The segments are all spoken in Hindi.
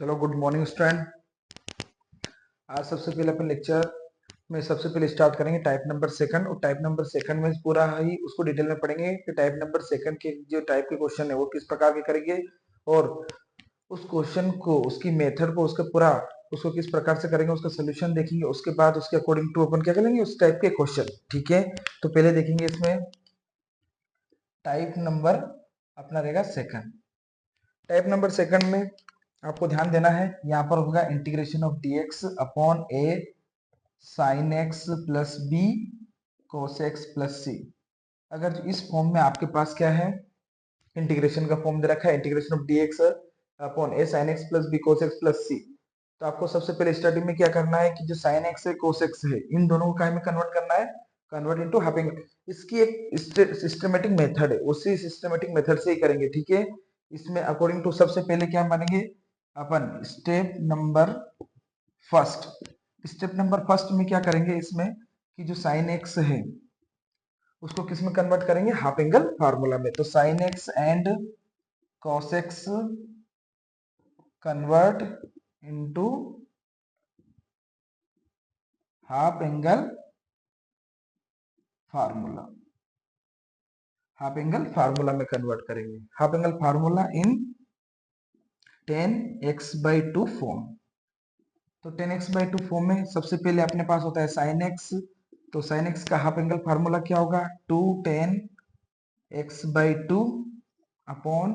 चलो गुड मॉर्निंग स्टूडेंट। आज सबसे पहले अपन लेक्चर में सबसे पहले स्टार्ट करेंगे टाइप नंबर सेकंड। और टाइप नंबर सेकंड में पूरा ही उसको डिटेल में पढ़ेंगे कि टाइप नंबर सेकंड के जो टाइप के क्वेश्चन है वो किस प्रकार के करेंगे, और उस क्वेश्चन को, उसकी मेथड को, उसका पूरा उसको किस प्रकार से करेंगे, उसका सोल्यूशन देखेंगे। उसके बाद उसके अकॉर्डिंग टू अपन क्या करेंगे उस टाइप के क्वेश्चन। ठीक है, तो पहले देखेंगे इसमें टाइप नंबर अपना रहेगा सेकंड। टाइप नंबर सेकंड में आपको ध्यान देना है, यहाँ पर होगा integration of dx upon a sin x plus b cos x plus c। अगर इस फॉर्म में आपके पास क्या है, इंटीग्रेशन का फॉर्म दे रखा है, integration of dx upon a sin x plus b cos x plus c। तो आपको सबसे पहले स्टार्टिंग में क्या करना है कि जो sin x है cos x है, इन दोनों को काय में कन्वर्ट करना है, कन्वर्ट इनटू हाफ एंगल। इसकी एक सिस्टमेटिक मेथड है, उसी सिस्टमेटिक मेथड से ही करेंगे। ठीक है, इसमें अकॉर्डिंग टू सबसे पहले क्या बनेंगे अपन, step number first. Step number first में क्या करेंगे इसमें कि जो साइन एक्स है उसको किस में कन्वर्ट करेंगे, हाफ एंगल फार्मूला में। तो sine x and cos x convert into half angle formula. Half angle formula में कन्वर्ट करेंगे, हाफ एंगल फार्मूला इन 10x/2 फॉर्म। तो 10x/2 फॉर्म में सबसे पहले अपने पास होता है साइन एक्स। तो साइन एक्स का हाफ एंगल फार्मूला क्या होगा, 2 10x/2 upon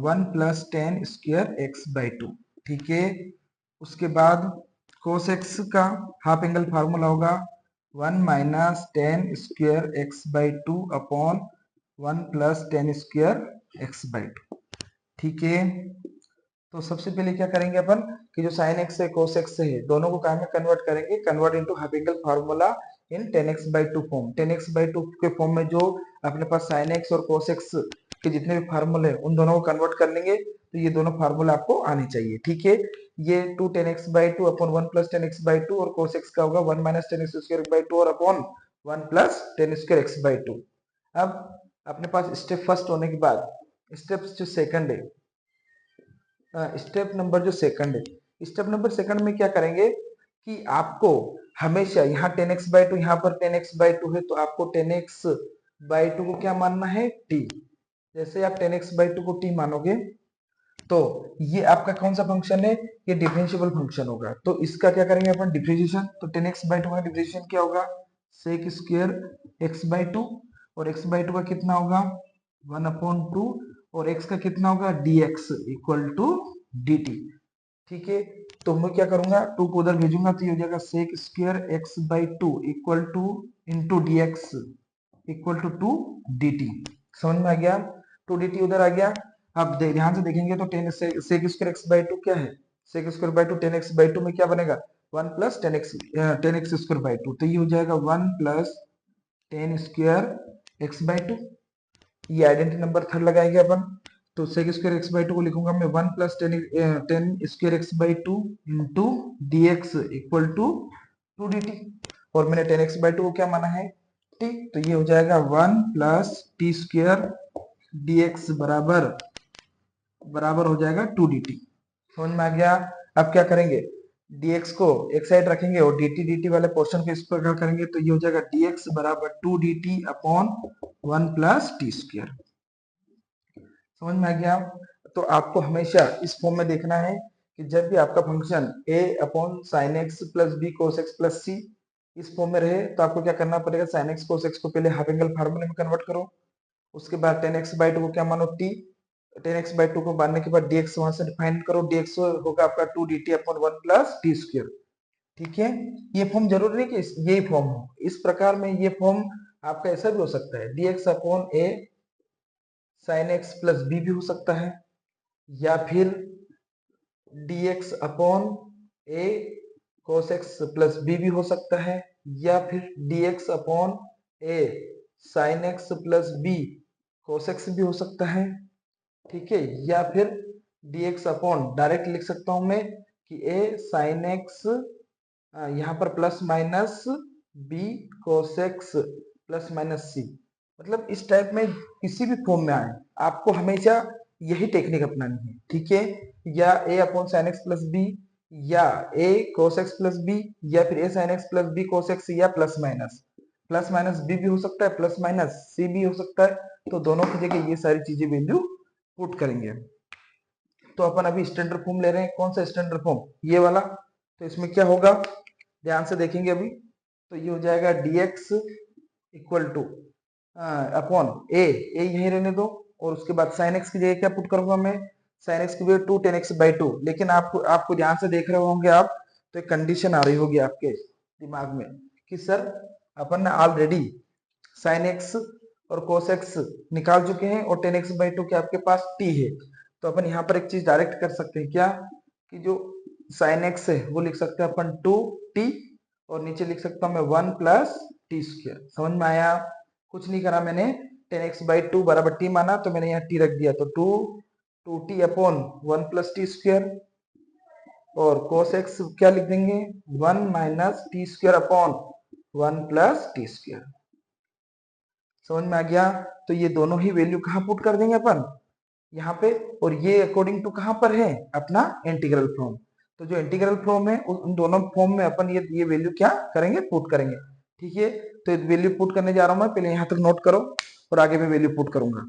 1 plus 10 square x/2। ठीक है, उसके बाद cos x का हाफ एंगल फार्मूला होगा 1 minus 10 square x/2 upon 1 plus 10 square x/2। ठीक है, तो सबसे पहले क्या करेंगे अपन कि जो साइन एक्स है कोस एक्स है, दोनों को काय में कन्वर्ट करेंगे, convert into half angle formula इन 10x/2 फॉर्म। 10x/2 के फॉर्म में जो अपने पास साइन एक्स और कोस एक्स के जितने भी फार्मूले हैं उन दोनों को कन्वर्ट कर लेंगे। तो ये दोनों फार्मूला आपको आने चाहिए। ठीक है, ये 2 10x/2 अपॉन 1 प्लस 10x/2 और कोस एक्स का होगा 1 माइनस 10 स्क्वायर/2 और अपॉन 1 प्लस 10 स्क्वायर x/2। अब अपने पास स्टेप फर्स्ट होने के बाद स्टेप जो सेकंड है, स्टेप नंबर जो सेकंड है, स्टेप नंबर सेकंड में क्या करेंगे कि आपको हमेशा यहाँ 10x/2, यहाँ पर 10x/2 है, तो आपको 10x/2 को क्या मानना है, t। जैसे आप 10x/2 को t मानोगे तो ये आपका कौन सा फंक्शन है, ये डिफरेंशिएबल फंक्शन होगा। तो इसका क्या करेंगे अपन, डिफरेंशिएशन। तो 10x/2 का डिफरेंशिएशन क्या होगा, sec स्क्वायर x/2, और x/2 का कितना होगा 1/2, और x का कितना होगा dx इक्वल टू dt। ठीक है, तो मैं क्या करूंगा, 2 को उधर भेजूंगा तो ये हो जाएगा sec square x/2 equal to into dx equal to 2 dt। समझ में आ गया, 2 dt उधर आ गया। अब ध्यान से देखेंगे तो 10 sec स्क्वायर x/2 क्या है, sec स्क्वायर बाय 2 10x/2 में क्या बनेगा 1 प्लस 10x स्क्वायर बाय 2। तो ये हो जाएगा 1 प्लस 10 स्क्वायर x/2। ये आइडेंटिटी नंबर थर्ड लगाएंगे अपन। तो sec स्क्वायर x/2 को लिखूंगा मैं 1 plus 10 square x/2 into dx equal to 2 dt। और मैंने 10x/2 को क्या माना है t, तो ये हो जाएगा 1 प्लस टी स्क्वायर dx बराबर बराबर हो जाएगा 2 dt। समझ में आ गया। अब क्या करेंगे, dx को एक साइड रखेंगे और dt वाले पोर्शन को इस प्रकार करेंगे, तो ये हो जाएगा dx बराबर 2 dt upon 1 plus t square. समझ में आ गया। तो आपको हमेशा इस फॉर्म में देखना है कि जब भी आपका function a upon sine x plus b cos x plus c इस फॉर्म में रहे, तो आपको क्या करना पड़ेगा, साइन एक्स कोस एक्स को पहले हाफ एंगल फार्मूले में कन्वर्ट करो। उसके बाद 10x/2 को क्या मानो t, 10x/2 को मानने के बाद dx वहां से डिफाइन करो, dx होगा आपका 2 dt upon 1 plus t square. ठीक है, ये फॉर्म जरूरी नहीं कि यही फॉर्म हो, इस प्रकार में ये फॉर्म आपका ऐसा भी हो सकता है, dx upon a sin x plus b भी हो सकता है, या फिर dx upon a cos x plus b भी हो सकता है, या फिर dx upon a sin x plus b cos x भी हो सकता है। ठीक है, या फिर dx अपॉन डायरेक्ट लिख सकता हूं मैं कि a sin x यहाँ पर plus minus b cos x plus minus c। मतलब इस टाइप में किसी भी फॉर्म में आए, आपको हमेशा यही टेक्निक अपनानी है, ठीक है। या a upon sine x plus b, या a cos x plus b, या फिर a sin x plus b cos x, या प्लस माइनस b भी हो सकता है, प्लस माइनस c भी हो सकता है। तो दोनों की जगह ये सारी चीजें वैल्यू पुट करेंगे। तो अपन अभी स्टैंडर्ड फॉर्म ले रहे हैं, कौन सा स्टैंडर्ड फॉर्म, ये वाला। तो इसमें क्या होगा, ध्यान से देखेंगे अभी। तो ये हो जाएगा dx इक्वल टू अपॉन ए यहीं रहने दो, और उसके बाद साइन एक्स की जगह क्या पुट करूंगा मैं, साइन एक्स की जगह 2 tan x by 2। लेकिन आपको ध्यान से देख रहे होंगे आप, तो एक कंडीशन आ रही होगी आपके दिमाग में कि सर अपन ने ऑलरेडी साइन एक्स और कोस एक्स निकाल चुके हैं, और tan x by 2 के आपके पास t है। तो अपन यहाँ पर एक चीज डायरेक्ट कर सकते हैं क्या, कि जो साइन एक्स है वो लिख सकते हैं अपन 2t, और नीचे लिख सकता हूँ मैं 1 प्लस टी स्क्वायर। समझ में आया, कुछ नहीं करा मैंने, tan x by 2 बराबर t माना, तो मैंने यहाँ t रख दिया, तो 2t upon 1 plus t square, और cos x क्या लिख देंगे, 1 minus t square upon 1 plus t square. समझ में आ गया। तो ये दोनों ही वैल्यू कहाँ पुट कर देंगे अपन, यहाँ पे, और ये अकॉर्डिंग टू कहाँ पर है, अपना इंटीग्रल फॉर्म। तो जो इंटीग्रल फॉर्म है उन दोनों फॉर्म में अपन ये वैल्यू क्या करेंगे, पुट करेंगे, ठीक है। तो वैल्यू पुट करने जा रहा हूं मैं, पहले यहाँ तक नोट करो, और आगे मैं वैल्यू पुट करूंगा।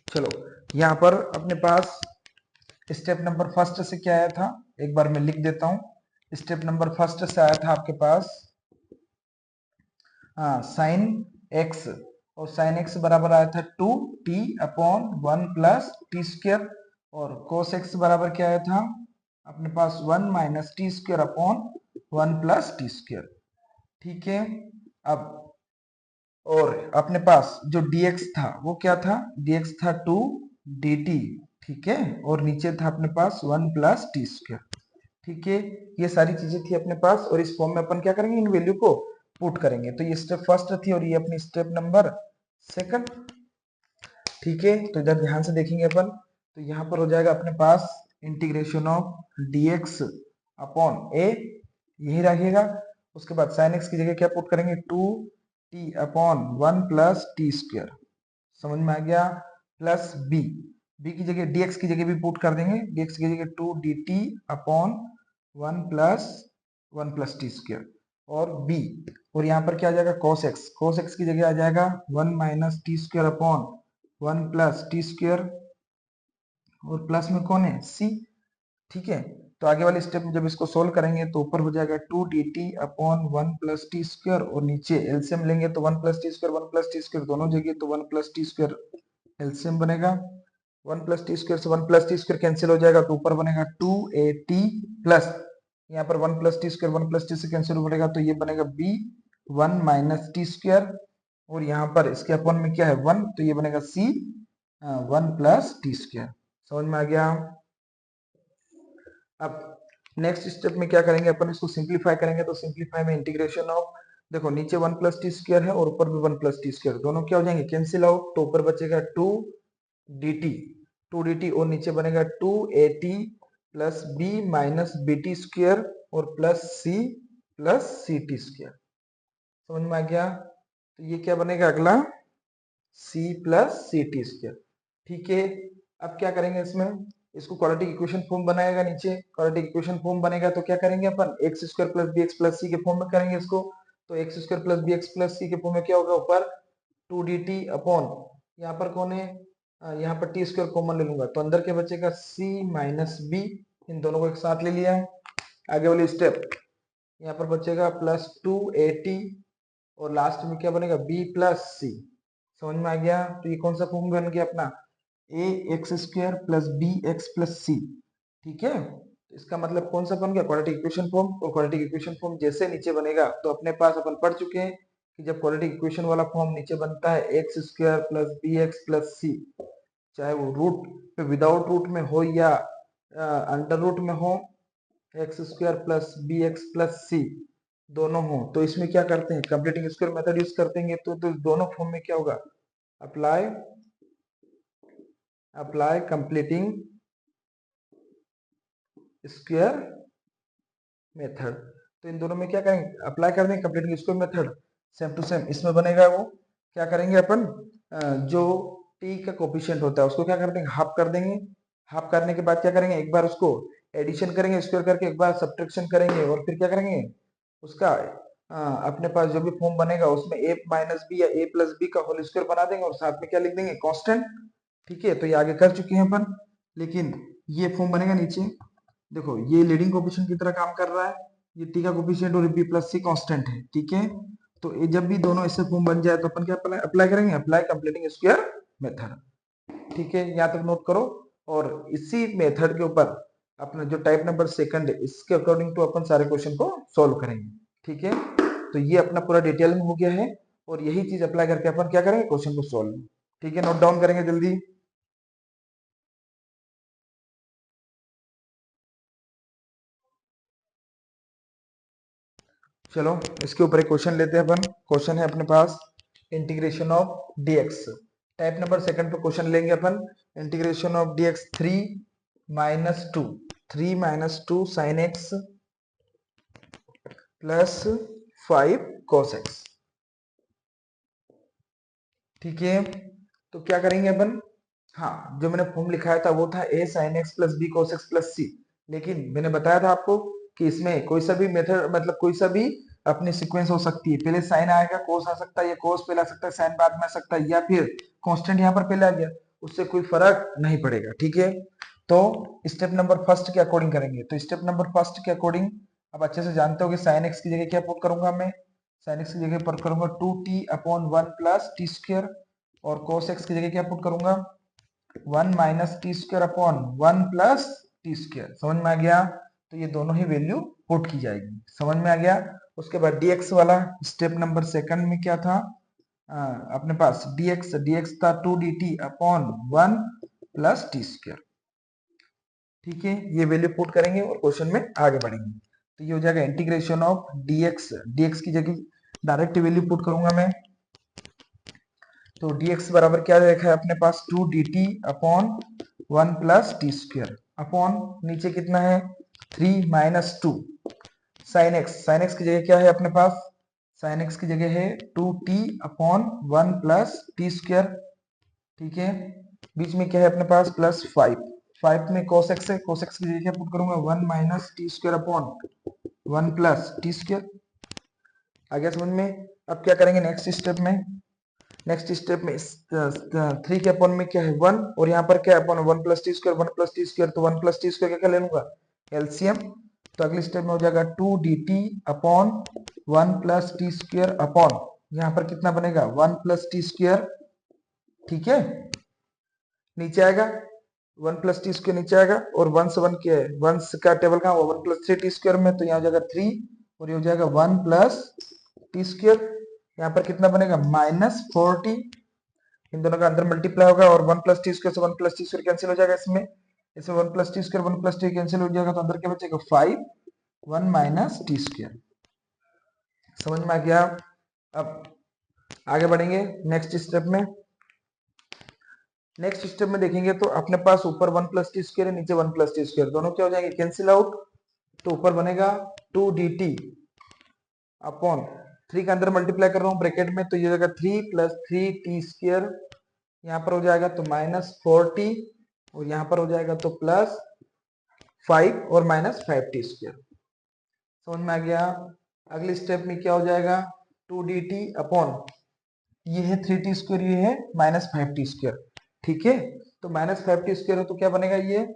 चलो, यहाँ पर अपने पास स्टेप नंबर फर्स्ट से क्या आया था, एक बार मैं लिख देता हूँ। स्टेप नंबर फर्स्ट से आया था आपके पास, हाँ, साइन एक्स, और साइन एक्स बराबर आया था 2t upon 1 plus t square, और कोस एक्स बराबर क्या आया था अपने पास 1 minus t square upon 1 plus t square, ठीक है। अब और अपने पास जो dx था वो क्या था, dx था 2 dt, ठीक है, और नीचे था अपने पास 1 प्लस टी स्क्वायर, ठीक है। ये सारी चीजें थी अपने पास, और इस फॉर्म में अपन क्या करेंगे, इन वैल्यू को पुट करेंगे। तो ये स्टेप फर्स्ट थी, और ये अपनी स्टेप नंबर सेकंड, ठीक है। तो इधर ध्यान से देखेंगे अपन, तो यहाँ पर हो जाएगा अपने पास integration of dx upon a, यही रखेगा। उसके बाद साइन x की जगह क्या पुट करेंगे, 2t upon 1 plus t square, समझ में आ गया, प्लस b की जगह dx की जगह भी पुट कर देंगे, dx की जगह 2 dt upon 1 plus t square, और b, और यहाँ पर क्या आ जाएगा, cos x की जगह आ जाएगा 1 minus t square upon 1 plus t square, और प्लस में कौन है, c, ठीक है। तो आगे वाले स्टेप में जब इसको सोल्व करेंगे तो ऊपर हो जाएगा 2 dt upon 1 plus t square, और नीचे एलसीएम लेंगे तो 1 plus t square 1 plus t square दोनों जगह, तो 1 प्लस टी स्क्वायर एलसीएम बनेगा, 1 प्लस टी स्क्वायर से 1 प्लस टी स्क्वायर कैंसिल हो जाएगा, तो ऊपर बनेगा 2at प्लस, यहाँ पर 1 plus t square 1 plus T से कैंसिल हो जाएगा, तो ये बनेगा b 1 माइनस टी स्क्वायर, और यहाँ पर इसके अपॉन में क्या है 1, तो ये बनेगा c 1 प्लस टी स्क्वायर। समझ में आ गया। अब नेक्स्ट स्टेप में क्या करेंगे अपन, इसको सिंप्लीफाई करेंगे। तो सिंप्लीफाई में इंटीग्रेशन ऑफ, देखो नीचे 1 प्लस टी स्क्वायर है और ऊपर भी 1 प्लस टी स्क्वायर, दोनों क्या हो जाएंगे, कैंसिल आउट, तो ऊपर बचेगा 2dt और नीचे बनेगा 2at plus b minus bt square, और प्लस ct स्क्वायर। समझ में आ गया। तो ये क्या बनेगा अगला, c प्लस ct स्क्वायर, ठीक है। अब क्या करेंगे इसमें, इसको क्वाड्रेटिक इक्वेशन फॉर्म बनाएगा, नीचे क्वाड्रेटिक इक्वेशन फॉर्म बनेगा, तो क्या करेंगे अपन, x square plus b x plus c के फॉर्म में करेंगे इसको। तो x square plus b x plus c के फॉर्म में क्या होगा, ऊपर 2dt अपॉन, यहाँ पर कौन है, यहाँ पर टी स्क्वायर कॉमन ले लूंगा, तो अंदर क्या बचेगा c माइनस बी, इन दोनों को एक साथ ले लिया। आगे वाली स्टेप, यहाँ पर बचेगा प्लस 2at, और लास्ट में क्या बनेगा, b प्लस सी। समझ में आ गया। तो ये कौन सा फॉर्म बन गया अपना, a x square plus b x plus c, ठीक है। तो इसका मतलब कौन सा बन गया, क्वाड्रेटिक इक्वेशन फॉर्म। और क्वाड्रेटिक इक्वेशन फॉर्म जैसे नीचे बनेगा, तो अपने पास अपन पढ़ चुके हैं कि जब क्वाड्रेटिक इक्वेशन वाला फॉर्म नीचे बनता है x square plus b x plus c, चाहे वो रूट पे विदाउट रूट में हो या अंडर रूट में हो, x square plus b x plus c दोनों हो, तो इसमें क्या करते हैं, कंप्लीटिंग स्क्वायर मेथड यूज करते हैं। तो दोनों फॉर्म में क्या होगा, अप्लाई कंप्लीटिंग स्क्वायर मेथड। तो इन दोनों में क्या करेंगे, अप्लाई कर देंगे completing square method, same to same इसमें बनेगा। वो क्या करेंगे अपन, जो टी का कोफिशिएंट होता है उसको क्या कर देंगे, हाफ कर देंगे। हाफ करने के बाद क्या करेंगे, एक बार उसको एडिशन करेंगे स्क्वायर करके, एक बार सब्ट्रैक्शन करेंगे, और फिर क्या करेंगे उसका अपने पास जो भी फॉर्म बनेगा उसमें a माइनस बी या a प्लस बी का होल स्क्वायर बना देंगे, और साथ में क्या लिख देंगे, कांस्टेंट। ठीक है, तो ये आगे कर चुके हैं अपन, लेकिन ये फॉर्म बनेगा नीचे। देखो ये लीडिंग कोफिशिएंट की तरह काम कर रहा है, ये टी का कोफिशिएंट और बी प्लस सी कांस्टेंट है। ठीक है, तो ये जब भी दोनों ऐसे फॉर्म बन जाए तो अपन क्या अप्लाई करेंगे, अप्लाई कंप्लीटिंग स्क्वायर मेथड। ठीक है, यहाँ तक नोट करो। और इसी मेथड के ऊपर अपना जो टाइप नंबर सेकंड है इसके अकॉर्डिंग टू अपन सारे क्वेश्चन को सॉल्व करेंगे। ठीक है, तो ये अपना पूरा डिटेल में हो गया है, और यही चीज अप्लाई करके अपन क्या करेंगे, क्वेश्चन को सॉल्व। ठीक है, नोट डाउन करेंगे जल्दी। चलो इसके ऊपर एक क्वेश्चन लेते हैं अपन। क्वेश्चन है अपने पास integration of dx, type number second पर क्वेश्चन लेंगे अपन। Integration of dx 3 - 2 sine x plus 5 cos x. ठीक है, तो क्या करेंगे अपन, हाँ जो मैंने फॉर्म लिखाया था वो था a sin x plus b cos x plus c, लेकिन मैंने बताया था आपको कि इसमें कोई सा भी मेथड, मतलब कोई सा भी अपनी सीक्वेंस हो सकती है। पहले साइन आएगा, कोस आ सकता है, या कोस पहले आ सकता है, साइन बाद में आ सकता है, या फिर कांस्टेंट यहाँ पर पहले आ गया, उससे कोई फर्क नहीं पड़ेगा। ठीक है, तो स्टेप नंबर फर्स्ट के अकॉर्डिंग करेंगे। तो स्टेप नंबर फर्स्ट के अकॉर्डिंग अब अच्छे से जानते हो कि साइन एक्स की जगह क्या पुट करूंगा मैं, साइन एक्स की जगह पर करूंगा 2t/1 प्लस टी स्क्वायर, और कोस एक्स की जगह क्या पुट करूंगा, 1 minus t square upon 1 plus t square. समझ में आ गया, तो ये दोनों ही वैल्यू पुट की जाएगी। समझ में आ गया। उसके बाद dx वाला स्टेप नंबर सेकंड में क्या था, अपने पास dx था 2dt upon 1 plus t square. ठीक है, ये वैल्यू पुट करेंगे और क्वेश्चन में आगे बढ़ेंगे। तो ये हो जाएगा इंटीग्रेशन ऑफ dx की जगह डायरेक्ट वैल्यू पुट करूंगा मैं। तो dx बराबर क्या देखा है अपने पास, 2dt upon 1 plus t square upon नीचे कितना है 3 माइनस 2 साइन एक्स की जगह क्या है अपने पास, साइन एक्स की जगह है 2t upon 1 plus t square. ठीक है, बीच में क्या है अपने पास प्लस 5 में cos x है, cos x की जगह क्या पुट करूंगा 1 minus t square upon 1 plus t square. आ गया समझ में। अब क्या करेंगे नेक्स्ट स्टेप में, नेक्स्ट स्टेप में 3 के अपॉन में क्या है 1, और यहाँ पर क्या है upon 1 plus t square, 1 plus t square, तो 1 प्लस टी स्क्वायर क्या ले लूंगा एलसीएम। तो अगले स्टेप में हो जाएगा 2dt upon 1 plus t square upon यहाँ पर कितना बनेगा 1 प्लस टी स्क्वायर। ठीक है, नीचे आएगा 1 प्लस टी स्क्वायर नीचे आएगा, और 1 से 1 क्या है, 1 का टेबल कहाँ हुआ 1 प्लस 3 टी स्क्वायर में, तो यहाँ हो जाएगा 3, और ये हो जाएगा 1 प्लस टी स्क्वायर। यहाँ पर कितना बनेगा -40, इन दोनों का अंदर मल्टीप्लाई होगा, और 1 प्लस टी स्क्वायर से 1 प्लस टी स्क्वायर कैंसिल हो जाएगा इसमें, इसमें 1 plus t square 1 plus T cancel हो जाएगा, तो अंदर क्या बचेगा 5 1 माइनस टी स्क्वायर। समझ में आ गया। अब आगे बढ़ेंगे नेक्स्ट स्टेप में। नेक्स्ट स्टेप में देखेंगे तो अपने पास ऊपर 1 प्लस टी स्क्वायर है, नीचे 1 प्लस टी स्क्वायर, दोनों क्या हो जाएंगे कैंसिल आउट। तो ऊपर बनेगा 2dt अपॉन 3 का अंदर मल्टीप्लाई कर रहा हूँ ब्रैकेट में, तो ये हो जाएगा 3 प्लस 3 टी स्क्वायर, यहाँ पर हो जाएगा तो -40, और यहाँ पर हो जाएगा तो प्लस 5 और -5 टी स्क्वायर। समझ में आ गया। अगले स्टेप में क्या हो जाएगा 2dt अपॉन ये है 3t स्क्वायर, ये है -5t स्क्वायर। ठीक है, तो -5t स्क्वायर हो तो क्या बनेगा ये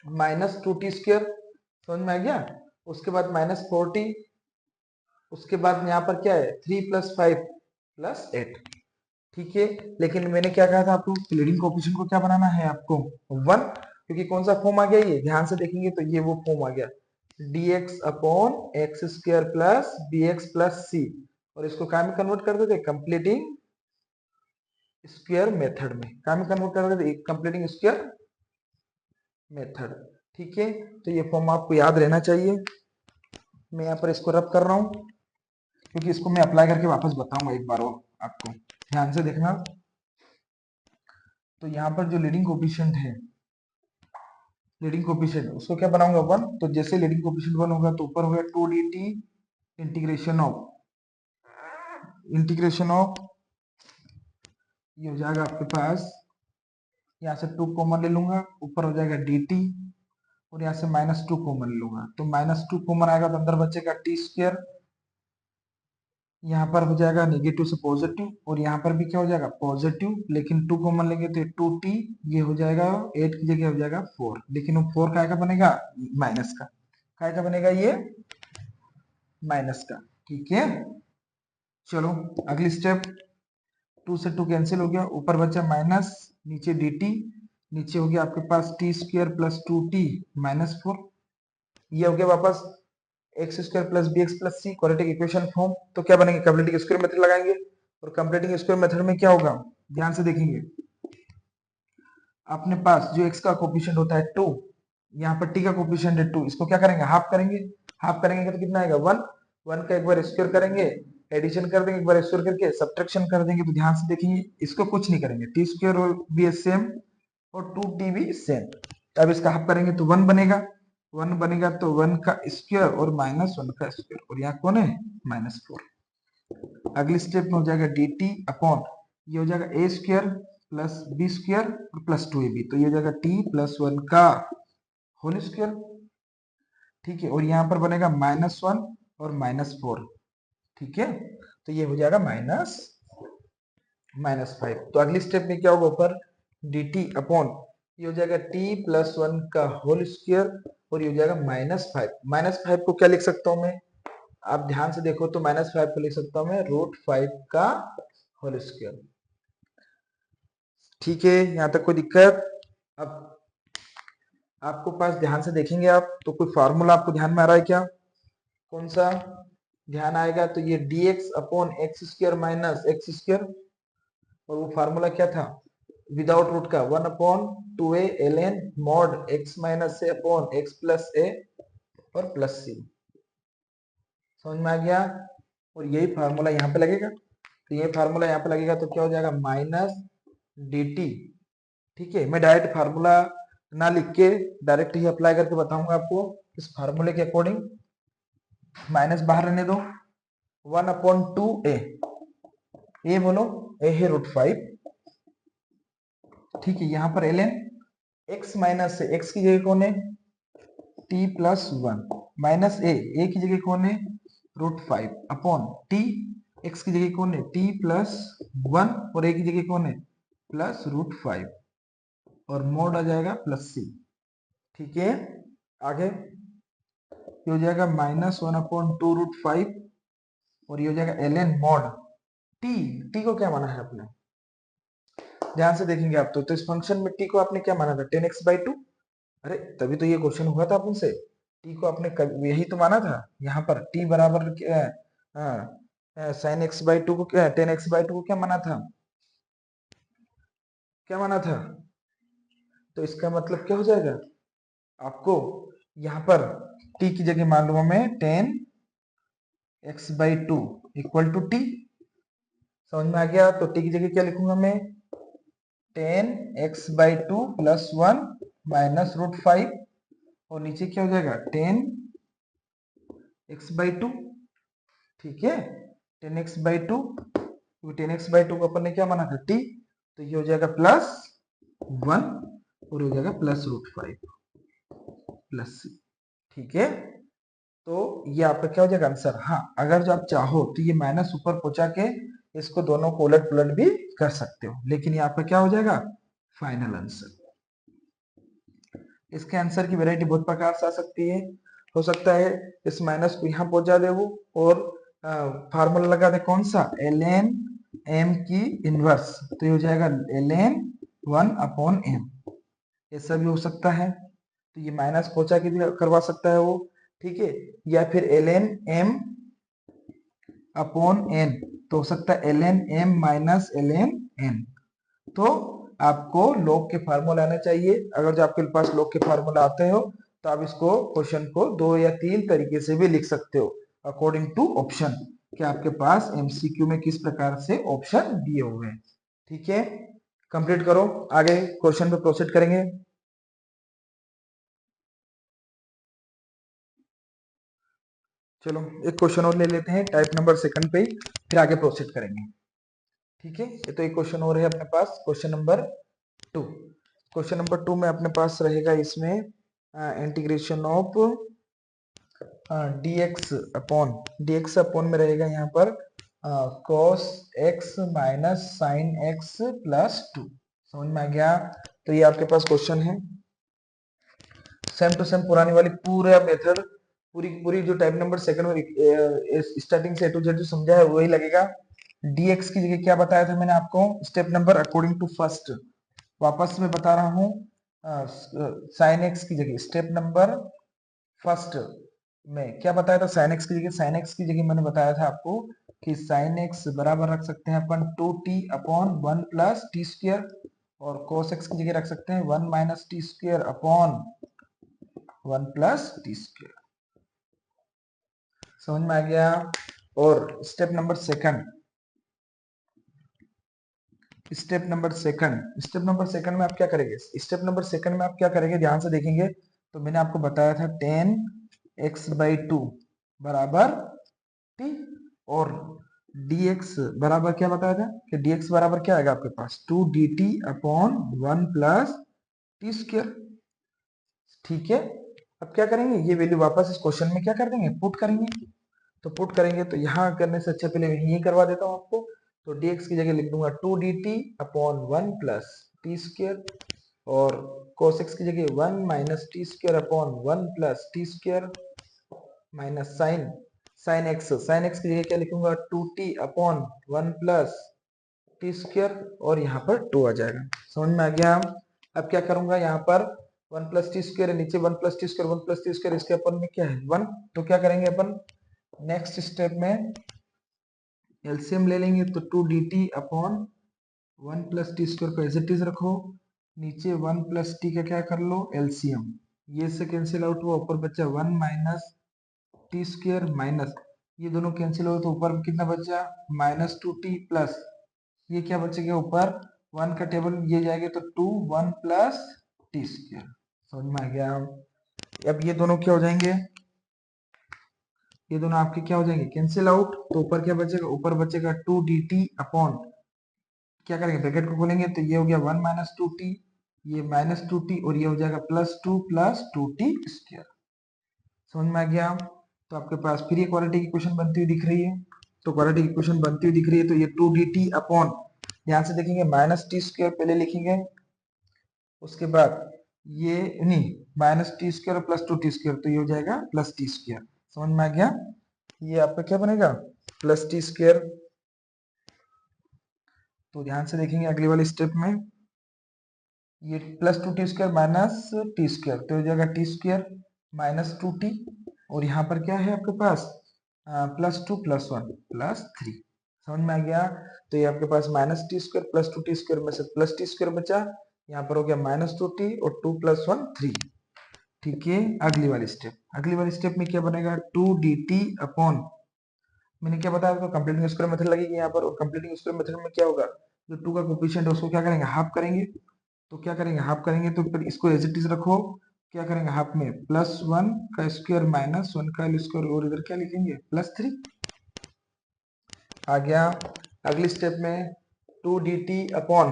-2t स्क्वायर। समझ में आ गया। उसके बाद -40, उसके बाद यहाँ पर क्या है 3 + 5 + 8। ठीक है, लेकिन मैंने क्या कहा था आपको, लीडिंग कोएफिशिएंट को क्या बनाना है आपको 1, क्योंकि कौन सा फॉर्म आ गया, ये ध्यान से देखेंगे तो ये वो फॉर्म आ गया dx upon x square plus bx plus c, और इसको क्या में कन्वर्ट कर देते कंप्लीटिंग स्क्वायर मेथड में, क्या में कन्वर्ट कर देते कंप्लीटिंग स्क्वायर मेथड। ठीक है, तो ये फॉर्म आपको याद रहना चाहिए। मैं यहाँ पर इसको रब कर रहा हूँ, क्योंकि इसको मैं अप्लाई करके वापस बताऊंगा एक बार और आपको, ध्यान से देखना। तो यहाँ पर जो लीडिंग कोएफिशिएंट है लीडिंग कोफिशिएंट उसको क्या बनाऊंगा 1, तो जैसे लीडिंग कोफिशिएंट 1 होगा तो ऊपर हो गया 2 dt इंटीग्रेशन ऑफ ये हो जाएगा आपके पास, यहाँ से 2 कॉमन ले लूंगा, ऊपर हो जाएगा dt और यहाँ से -2 कॉमन ले लूंगा, तो -2 कॉमन आएगा तो अंदर बचेगा टी स्क्वायर, यहाँ पर हो जाएगा नेगेटिव से पॉजिटिव और यहाँ पर भी क्या हो जाएगा पॉजिटिव, लेकिन 2 कॉमन लेंगे तो 2t, ये हो जाएगा 8 की जगह हो जाएगा 4, लेकिन वो 4 काय का बनेगा माइनस का, काय का बनेगा ये माइनस का। ठीक है, चलो अगली स्टेप, 2 से 2 कैंसिल हो गया, ऊपर बचा माइनस, नीचे dt, नीचे हो गया आपके पास टी स्क्वायर प्लस 2t -4, ये हो गया वापस x square plus b x plus c quadratic equation form. तो क्या बनेंगे, कंप्लीटिंग स्क्वायर मेथड लगाएंगे, और कंप्लीटिंग स्क्वायर मेथड में क्या होगा, ध्यान से देखेंगे, अपने पास जो x का कोफिशिएंट होता है 2, यहाँ पर t का कोफिशिएंट है 2, इसको क्या करेंगे हाफ करेंगे, हाफ करेंगे तो कितना आएगा 1, 1 का एक बार स्क्वायर करेंगे, एडिशन कर देंगे एक बार स्क्वायर करके, सब्ट्रैक्शन कर देंगे, तो ध्यान से देखेंगे इसको कुछ नहीं करेंगे, टी स्क्वायर भी सेम और 2t भी सेम, अब इसका हाफ करेंगे तो 1 बनेगा, 1 बनेगा तो 1 का स्क्वायर और -1 का स्क्वायर, और यहाँ कौन है -4। अगली स्टेप में हो जाएगा dt अपॉन ये हो जाएगा a square plus b square और प्लस 2ab, तो ये हो जाएगा t प्लस 1 का होल स्क्वायर। ठीक है, और यहाँ पर बनेगा -1 और -4। ठीक है, तो ये हो जाएगा -5। तो अगली स्टेप में क्या होगा, ऊपर dt अपॉन ये हो जाएगा t प्लस 1 का होल स्क्वायर और ये हो जाएगा -5। -5 को क्या लिख सकता हूं मैं, आप ध्यान से देखो तो -5 को लिख सकता हूं मैं √5 का होल स्क्वायर। ठीक है, यहां तक कोई दिक्कत। अब आपको पास ध्यान से देखेंगे आप तो कोई फार्मूला आपको ध्यान में आ रहा है क्या, कौन सा ध्यान आएगा, तो ये dx upon x square minus x square, और वो फार्मूला क्या था विदाउट रूट का 1 upon 2a ln mod x minus a upon x plus a और प्लस सी, समझ में आ गया। और यही फार्मूला यहाँ पे लगेगा, तो ये फार्मूला यहाँ पे लगेगा तो क्या हो जाएगा -dt। ठीक है, मैं डायरेक्ट फार्मूला ना लिख के डायरेक्ट ही अप्लाई करके बताऊंगा आपको, इस फार्मूले के अकॉर्डिंग माइनस बाहर रहने दो, 1 अपॉन 2a, ए बोलो ए है √5। ठीक है, यहाँ पर ln x माइनस से x की जगह कौन है t प्लस 1 माइनस ए की जगह कौन है √5 अपॉन t, x की जगह कौन है t प्लस 1 और a की जगह कौन है प्लस √5 और मोड आ जाएगा प्लस सी। ठीक है, आगे ये हो जाएगा -1 अपॉन 2√5 और ये हो जाएगा ln मॉड t को क्या माना है आपने, ध्यान से देखेंगे आप तो इस फंक्शन में t को आपने क्या माना था 10x/2, अरे तभी तो ये क्वेश्चन हुआ था आपसे, t को आपने यही तो माना था, यहाँ पर t बराबर sin x/2 को क्या 10x/2 को क्या माना था, क्या माना था, तो इसका मतलब क्या हो जाएगा आपको यहाँ पर t की जगह मान लूंगा मैं 10x/2 इक्वल टू t, समझ में आ गया। तो t की जगह क्या लिखूंगा मैं 10x/2 प्लस 1 माइनस √5 और नीचे क्या हो जाएगा 10x/2। ठीक है, 10x/2, 10x/2 को अपन ने क्या माना था t, तो ये हो जाएगा प्लस 1 और हो जाएगा प्लस √5 प्लस सी। ठीक है, तो ये आपका क्या हो जाएगा आंसर। हाँ, अगर जो आप चाहो तो ये माइनस ऊपर पहुंचा के इसको दोनों को उलट पुलट भी कर सकते हो, लेकिन ये आपका क्या हो जाएगा फाइनल आंसर। इसके आंसर की वैरायटी बहुत प्रकार से आ सकती है, हो सकता है इस माइनस को यहाँ पहुंचा दे वो और फार्मूला लगा दे कौन सा ln m की इनवर्स, तो ये हो जाएगा ln 1 अपॉन m, ऐसा भी हो सकता है, तो ये माइनस पहुंचा के भी करवा सकता है वो। ठीक है, या फिर ln m अपॉन n, तो हो सकता है ln m minus ln n। तो आपको लॉग के फार्मूला आने चाहिए, अगर जो आपके पास लॉग के फार्मूला आते हो तो आप इसको क्वेश्चन को 2 या 3 तरीके से भी लिख सकते हो अकॉर्डिंग टू ऑप्शन, कि आपके पास एमसीक्यू में किस प्रकार से ऑप्शन दिए हुए हैं। ठीक है, कंप्लीट करो, आगे क्वेश्चन पे प्रोसीड करेंगे। चलो एक क्वेश्चन और ले लेते हैं टाइप नंबर सेकंड पे, फिर आगे प्रोसीड करेंगे। ठीक है, ये तो एक क्वेश्चन और है अपने पास, क्वेश्चन नंबर 2। क्वेश्चन नंबर 2 में अपने पास रहेगा इसमें इंटीग्रेशन ऑफ dx अपॉन में रहेगा यहाँ पर cos x minus sine x plus 2। समझ में आ गया? तो ये आपके पास क्वेश्चन है, सेम टू सेम पुरानी वाली पूरा मेथड, पूरी पूरी जो टाइप नंबर सेकंड में स्टार्टिंग से ए टू जेड जो समझा है वही लगेगा। dx की जगह क्या बताया था मैंने आपको, step number according to first, वापस में बता रहा हूँ, साइन एक्स की जगह स्टेप नंबर फर्स्ट में क्या बताया था, साइन एक्स की जगह, साइन एक्स की जगह मैंने बताया था आपको कि साइन एक्स बराबर रख सकते हैं अपन 2t upon 1 plus t square, और कोस एक्स की जगह रख सकते हैं 1 minus t square upon 1 plus t square. समझ में आ गया? और step number second, step number second में आप क्या करेंगे, स्टेप नंबर सेकंड में आप क्या करेंगे, ध्यान से देखेंगे तो मैंने आपको बताया था tan x/2 बराबर t, और dx बराबर क्या बताया था कि dx बराबर क्या आएगा आपके पास 2 dt upon 1 plus t square. ठीक है, अब क्या करेंगे, ये वैल्यू वापस इस क्वेश्चन में क्या कर देंगे, पुट करेंगे। तो पुट करेंगे तो यहाँ करने से अच्छा पहले ये करवा देता हूँ आपको, तो dx की जगह लिख दूंगा 2 dt upon 1 plus t square, और cos x की जगह 1 minus t square upon 1 plus t square, minus sine x की जगह क्या लिखूंगा 2t upon 1 plus t square, और यहाँ पर 2 आ जाएगा। समझ में आ गया? अब क्या करूंगा, यहाँ पर 1 प्लस टी स्क्वायर है, नीचे 1 plus t square, 1 plus t square, इसके अपन में क्या है 1, तो क्या करेंगे अपन नेक्स्ट स्टेप में एलसीएम ले लेंगे, तो 2 dt upon 1 plus t square को एज इट इज रखो, नीचे 1 प्लस टी का क्या कर लो एलसीएम, ये से कैंसिल आउट हुआ, ऊपर बचा 1 माइनस टी स्क्वायर, माइनस ये दोनों कैंसिल हो तो ऊपर कितना बचा माइनस 2t प्लस ये क्या बचेगा ऊपर 1 का टेबल ये जाएगा तो 2 1 प्लस टी स्क्वायर। समझ में आ गया? अब ये दोनों क्या हो जाएंगे, ये दोनों आपके क्या हो जाएंगे कैंसिल आउट, तो ऊपर क्या बचेगा, ऊपर बचेगा 2 dt अपॉन क्या करेंगे ब्रैकेट को खोलेंगे तो ये हो गया 1 माइनस 2t, ये माइनस 2t, और ये हो जाएगा प्लस 2 प्लस 2t स्क्वायर। समझ में आ गया? तो आपके पास फिर ये क्वालिटी की क्वेश्चन बनती हुई दिख रही है, तो क्वालिटी की क्वेश्चन बनती हुई दिख रही है, तो ये 2 dt अपॉन, ध्यान से देखेंगे माइनस टी स्क्वायर पहले लिखेंगे, उसके बाद ये नहीं माइनस टी स्क्वायर और प्लस 2t स्क्वायर, तो ये हो जाएगा प्लस टी स्क्वायर। समझ में आ गया? ये आपका क्या बनेगा प्लस टी स्क्वायर। तो ध्यान से देखेंगे अगली वाले स्टेप में, ये plus 2t square minus t square, तो हो जाएगा टी स्क्वायर माइनस 2t, और यहाँ पर क्या है आपके पास प्लस 2 प्लस 1 प्लस 3। समझ में आ गया? तो ये आपके पास minus t square plus 2t square में से प्लस टी स्क्वायर बचा, यहाँ पर हो गया माइनस 2t और 2 प्लस 1 3। ठीक है, अगली वाली स्टेप में क्या बनेगा 2 dt अपॉन, मैंने क्या बताया आपको कंप्लीटिंग स्क्वायर मेथड लगेगी यहाँ पर, और कंप्लीटिंग स्क्वायर मेथड में क्या होगा जो 2 का कोफिशिएंट है उसको क्या करेंगे हाफ करेंगे, तो क्या करेंगे हाफ करेंगे, तो फिर इसको एज इट इज रखो, क्या करेंगे हाफ में प्लस 1 का स्क्वायर माइनस 1 का स्क्वायर, और इधर क्या लिखेंगे प्लस 3। आ गया? अगली स्टेप में 2 dt upon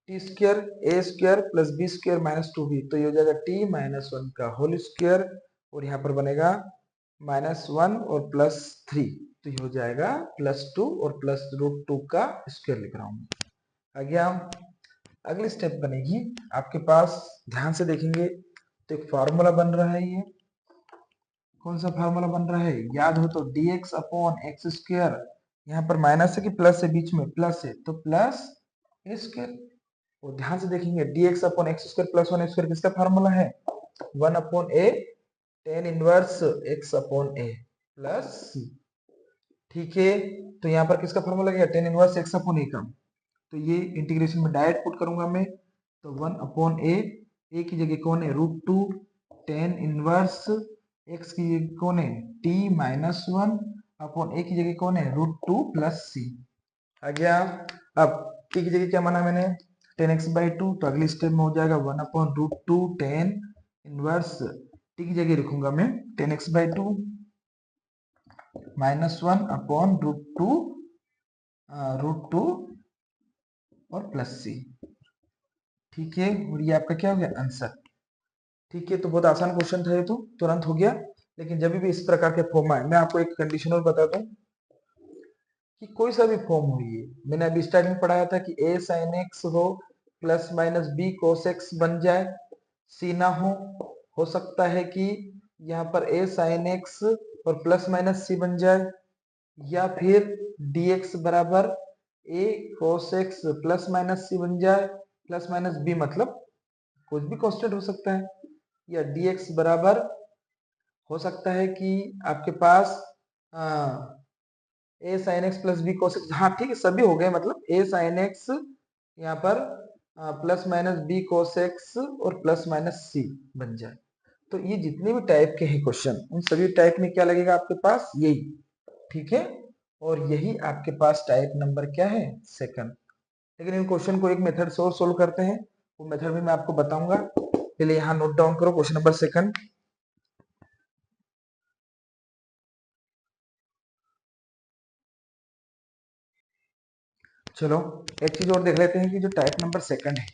t square a square plus b square minus 2b, तो ये हो जाएगा t माइनस 1 का होल स्क्वायर, और यहाँ पर बनेगा माइनस 1 और प्लस 3, तो ये हो जाएगा प्लस 2 और प्लस रूट 2 का स्क्वायर लिख रहा हूँ। आ गया? अगली स्टेप बनेगी आपके पास, ध्यान से देखेंगे तो एक फार्मूला बन रहा है, ये कौन सा फार्मूला बन रहा है याद हो तो dx अपॉन एक्स स्क्वायर, यहाँ पर माइनस है कि प्लस है, बीच में प्लस है तो प्लस ए स्क्वायर, और ध्यान से देखेंगे dx upon x square plus 1 square किसका फार्मूला है 1 upon A tan inverse x upon a plus c। ठीक है, तो यहाँ पर किसका फार्मूला गया tan inverse x upon a का, तो ये इंटीग्रेशन में डायरेक्ट पुट करूंगा मैं, तो 1 अपॉन ए की जगह कौन है रूट 2 tan इनवर्स x की जगह कौन है t माइनस 1 अपॉन a की जगह कौन है रूट 2 प्लस c। आ गया? अब t की जगह क्या माना मैंने tan x/2, तो अगली स्टेप में हो जाएगा 1 upon root 2 tan inverse t की जगह लिखूंगा मैं tan x/2, -1 upon root two और प्लस सी। ठीक है, और ये आपका क्या हो गया आंसर। ठीक है, तो बहुत आसान क्वेश्चन था ये, तो तुरंत हो गया। लेकिन जब भी इस प्रकार के फॉर्म आए, मैं आपको एक कंडीशन और बता दूं कि कोई सा भी फॉर्म हो, ये मैंने अभी स्टार्टिंग में पढ़ाया था कि a sin x हो plus minus b cos x बन जाए, c ना हो सकता है कि यहाँ पर a sin x और प्लस माइनस c बन जाए, या फिर dx बराबर a cos x plus minus c बन जाए, प्लस माइनस b मतलब कुछ भी कांस्टेंट हो सकता है, या dx बराबर हो सकता है कि आपके पास a sin x plus b cos x, हाँ ठीक है सभी हो गए, मतलब a sin x यहाँ पर plus minus b cos x और प्लस माइनस c बन जाए। तो ये जितने भी टाइप के हैं क्वेश्चन, उन सभी टाइप में क्या लगेगा आपके पास, यही। ठीक है, और यही आपके पास टाइप नंबर क्या है, सेकंड। लेकिन इन क्वेश्चन को एक मेथड से और सोल्व करते हैं, वो मेथड भी मैं आपको बताऊंगा। पहले यहाँ नोट डाउन करो क्वेश्चन नंबर सेकंड। चलो एक चीज और देख लेते हैं कि जो टाइप नंबर सेकंड है,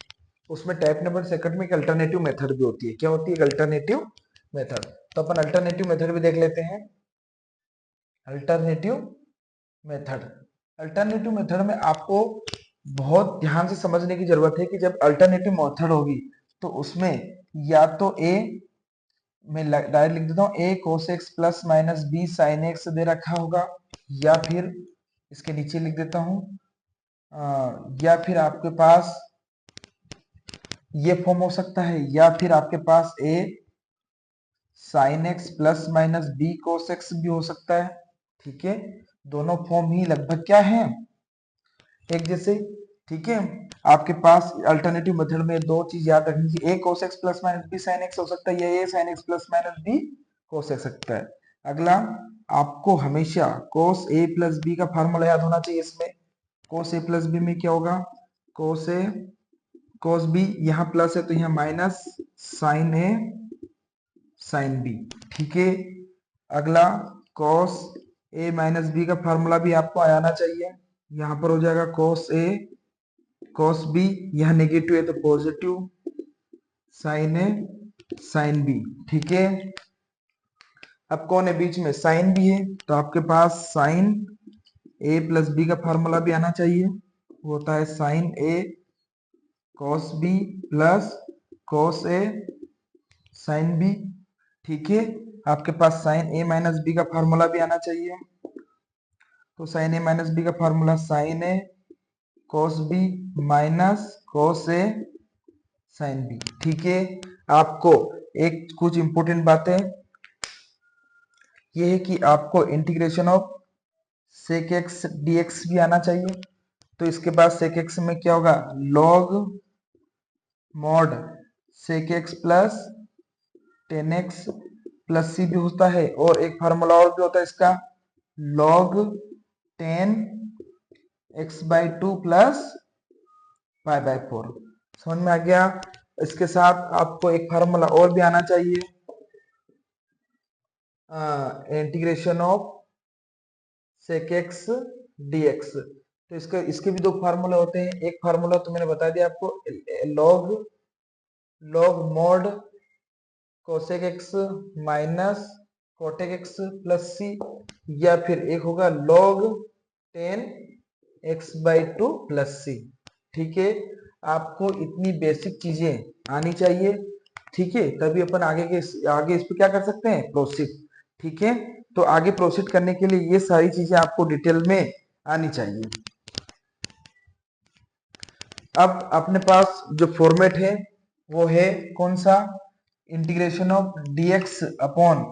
उसमें टाइप नंबर सेकंड में एक अल्टरनेटिव मेथड भी होती है। क्या होती है, एक अल्टरनेटिव मेथड। तो अपन अल्टरनेटिव मेथड भी देख लेते हैं। अल्टरनेटिव मेथड, अल्टरनेटिव मेथड में आपको बहुत ध्यान से समझने की जरूरत है कि जब अल्टरनेटिव मेथड होगी तो उसमें या तो ए, मैं डायरेक्ट लिख देता हूँ, a cos x plus minus b sin x दे रखा होगा, या फिर इसके नीचे लिख देता हूँ, या फिर आपके पास ये फॉर्म हो सकता है, या फिर आपके पास a sin x plus minus b cos x भी हो सकता है। ठीक है, दोनों फॉर्म ही लगभग क्या है, एक जैसे। ठीक है, आपके पास अल्टरनेटिव मेथड में दो चीज याद रखनी चाहिए, a cos x plus minus b sin x हो सकता है, या a sin x plus minus b cos x सकता है। अगला, आपको हमेशा cos a प्लस b का फार्मूला याद होना चाहिए। इसमें cos a प्लस b में क्या होगा, cos a cos b, यहाँ प्लस है तो यहाँ minus sin a sin b। ठीक है, अगला cos a माइनस b का फार्मूला भी आपको आना चाहिए। यहाँ पर हो जाएगा cos a cos b, यहाँ नेगेटिव है तो positive, sin a sin b। ठीक है, अब कौन है बीच में, sin b है, तो आपके पास sin a प्लस b का फार्मूला भी आना चाहिए। वो होता है sin a cos b plus cos a sin b। ठीक है, आपके पास sin a माइनस b का फार्मूला भी आना चाहिए। तो sin a माइनस b का formula sin a cos b minus cos a sin b। ठीक है, आपको एक कुछ इंपॉर्टेंट बातें ये है कि आपको integration of sec x dx भी आना चाहिए। तो इसके बाद sec x में क्या होगा, log mod sec x plus 10x plus c भी होता है, और एक फार्मूला और भी होता है इसका, log 10x/2 प्लस π/4। समझ में आ गया। इसके साथ आपको एक फार्मूला और भी आना चाहिए, integration of sec x dx। तो इसके भी दो फार्मूले होते हैं। एक फार्मूला तो मैंने बता दिया आपको, log mod cosec x minus cotec x plus c, या फिर एक होगा log 10x/2 प्लस c। ठीक है, आपको इतनी बेसिक चीजें आनी चाहिए। ठीक है, तभी अपन आगे इस पे क्या कर सकते हैं, प्रोसीड। ठीक है, तो आगे प्रोसीड करने के लिए ये सारी चीजें आपको डिटेल में आनी चाहिए। अब अपने पास जो फॉर्मेट है वो है कौन सा, integration of dx upon